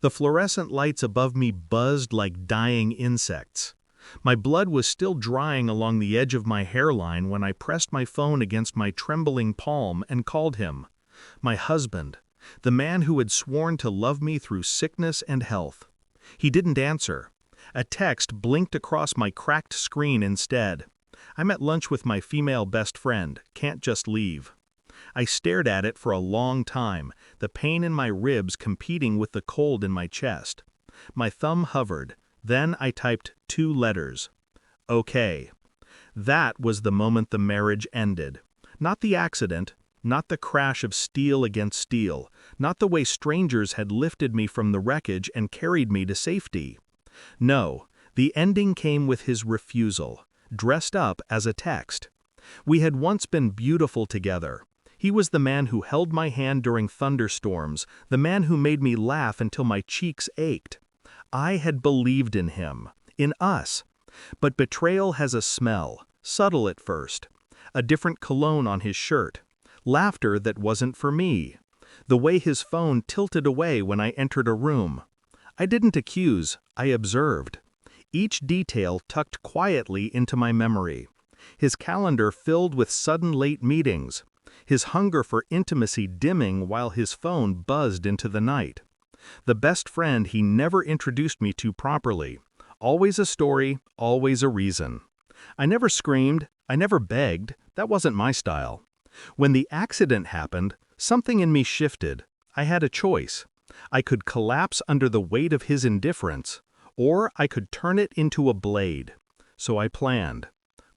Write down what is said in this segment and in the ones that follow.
The fluorescent lights above me buzzed like dying insects. My blood was still drying along the edge of my hairline when I pressed my phone against my trembling palm and called him. My husband, the man who had sworn to love me through sickness and health. He didn't answer. A text blinked across my cracked screen instead. "I'm at lunch with my female best friend, can't just leave." I stared at it for a long time, the pain in my ribs competing with the cold in my chest. My thumb hovered, then I typed 2 letters. Okay. That was the moment the marriage ended. Not the accident, not the crash of steel against steel, not the way strangers had lifted me from the wreckage and carried me to safety. No, the ending came with his refusal, dressed up as a text. We had once been beautiful together. He was the man who held my hand during thunderstorms, the man who made me laugh until my cheeks ached. I had believed in him, in us. But betrayal has a smell, subtle at first. A different cologne on his shirt. Laughter that wasn't for me. The way his phone tilted away when I entered a room. I didn't accuse, I observed. Each detail tucked quietly into my memory. His calendar filled with sudden late meetings. His hunger for intimacy dimming while his phone buzzed into the night. The best friend he never introduced me to properly. Always a story, always a reason. I never screamed, I never begged, that wasn't my style. When the accident happened, something in me shifted. I had a choice. I could collapse under the weight of his indifference, or I could turn it into a blade. So I planned.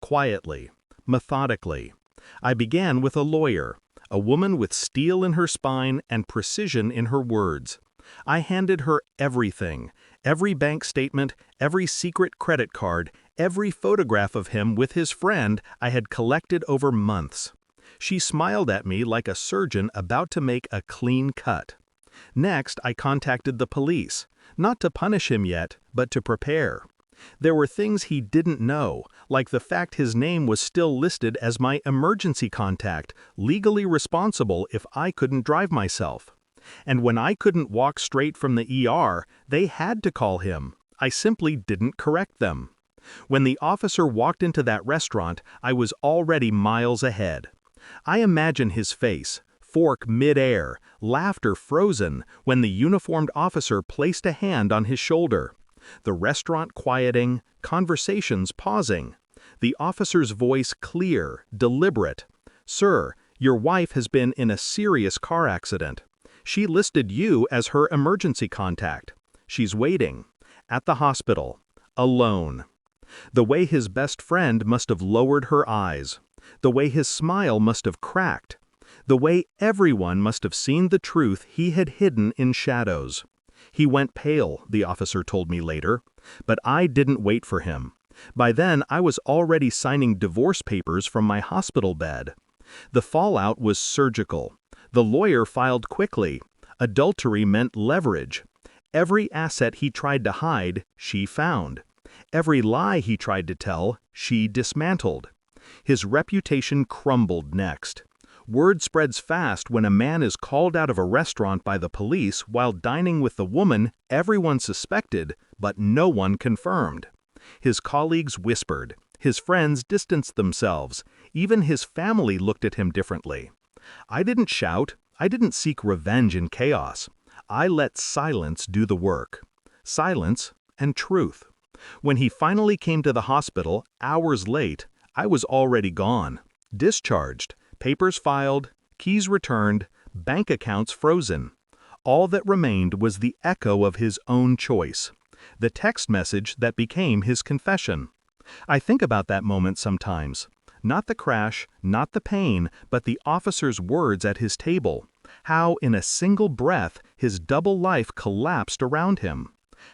Quietly, methodically. I began with a lawyer, a woman with steel in her spine and precision in her words. I handed her everything, every bank statement, every secret credit card, every photograph of him with his friend I had collected over months. She smiled at me like a surgeon about to make a clean cut. Next, I contacted the police, not to punish him yet, but to prepare. There were things he didn't know, like the fact his name was still listed as my emergency contact, legally responsible if I couldn't drive myself. And when I couldn't walk straight from the ER, they had to call him. I simply didn't correct them. When the officer walked into that restaurant, I was already miles ahead. I imagine his face, fork mid-air, laughter frozen, when the uniformed officer placed a hand on his shoulder. The restaurant quieting, conversations pausing. The officer's voice clear, deliberate. "Sir, your wife has been in a serious car accident. She listed you as her emergency contact. She's waiting. At the hospital. Alone." The way his best friend must have lowered her eyes. The way his smile must have cracked. The way everyone must have seen the truth he had hidden in shadows. He went pale, the officer told me later. But I didn't wait for him. By then, I was already signing divorce papers from my hospital bed. The fallout was surgical. The lawyer filed quickly. Adultery meant leverage. Every asset he tried to hide, she found. Every lie he tried to tell, she dismantled. His reputation crumbled next. Word spreads fast when a man is called out of a restaurant by the police while dining with the woman everyone suspected, but no one confirmed. His colleagues whispered. His friends distanced themselves. Even his family looked at him differently. I didn't shout. I didn't seek revenge in chaos. I let silence do the work. Silence and truth. When he finally came to the hospital, hours late, I was already gone. Discharged, papers filed, keys returned, bank accounts frozen. All that remained was the echo of his own choice. The text message that became his confession. I think about that moment sometimes. Not the crash, not the pain, but the officer's words at his table. How, in a single breath, his double life collapsed around him.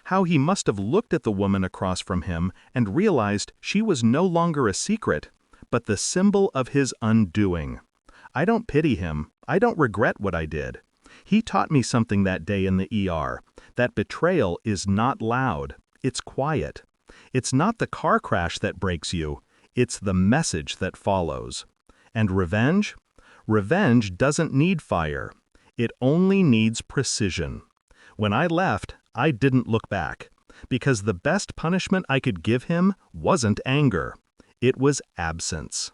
How he must have looked at the woman across from him and realized she was no longer a secret, but the symbol of his undoing. I don't pity him. I don't regret what I did. He taught me something that day in the ER, that betrayal is not loud. It's quiet. It's not the car crash that breaks you. It's the message that follows. And revenge? Revenge doesn't need fire. It only needs precision. When I left, I didn't look back, because the best punishment I could give him wasn't anger. It was absence.